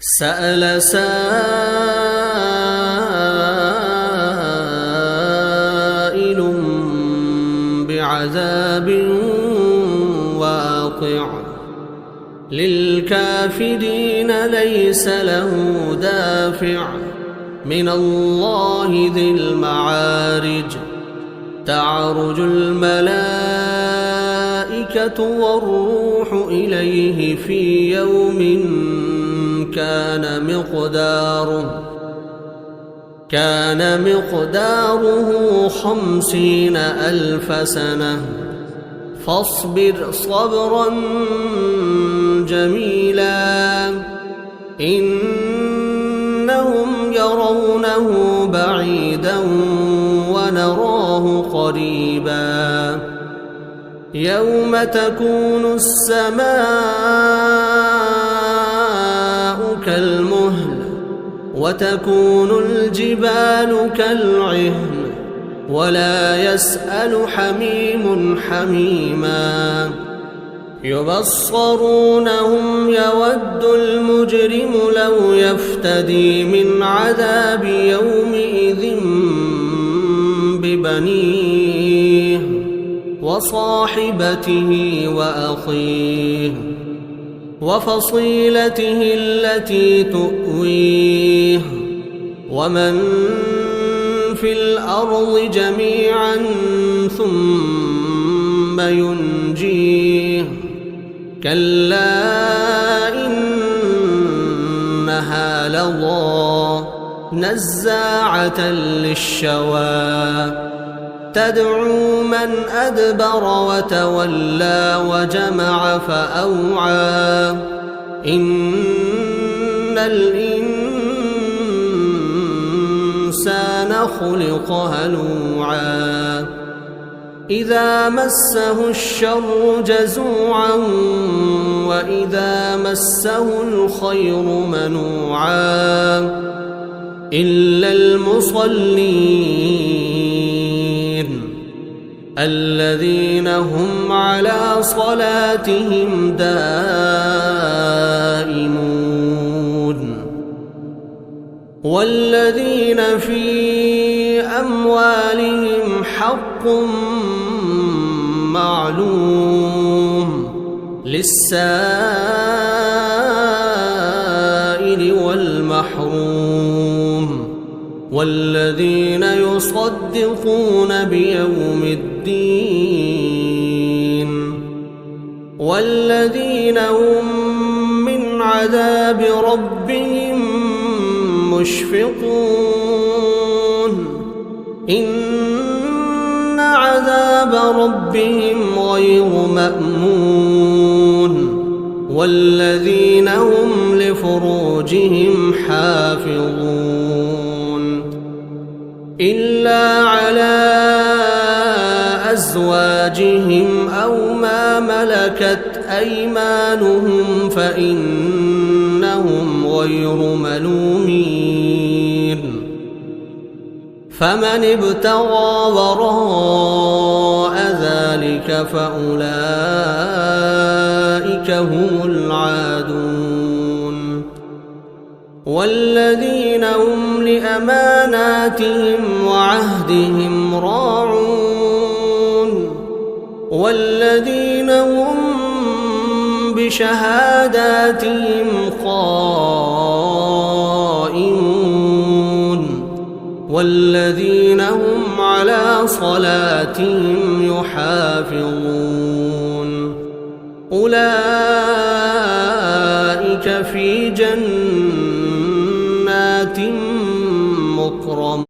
سأل سائل بعذاب واقع للكافرين ليس له دافع من الله ذي المعارج تعرج الملائكة والروح إليه في يوم كان مقداره 50,000 سنة فاصبر صبرا جميلا إنهم يرونه بعيدا ونراه قريبا يوم تكون السماء كالمهل وتكون الجبال كالعهن ولا يسأل حميم حميما يبصرونهم يود المجرم لو يفتدي من عذاب يومئذ ببنيه وصاحبته وأخيه وفصيلته التي تؤويه ومن في الأرض جميعا ثم ينجيه كلا إنها لظى نزاعة للشوى تدعو من أدبر وتولى وجمع فأوعى إن الإنسان خلق هلوعا إذا مسه الشر جزوعا وإذا مسه الخير منوعا إلا المصلين الذين هم على صلاتهم دائمون والذين في أموالهم حق معلوم للسائل والمحروم والذين يصدقون بيوم الدين والذين هم من عذاب ربهم مشفقون إن عذاب ربهم غير مأمون والذين هم لفروجهم حافظون إلا على أزواجهم أو ما ملكت أيمانهم فإنهم غير ملومين فمن ابتغى وراء ذلك فأولئك هم العادون والذين هم لأماناتهم وعهدهم راعون والذين هم بشهاداتهم قائمون والذين هم على صلاتهم يحافظون أولئك في جنات مكرمون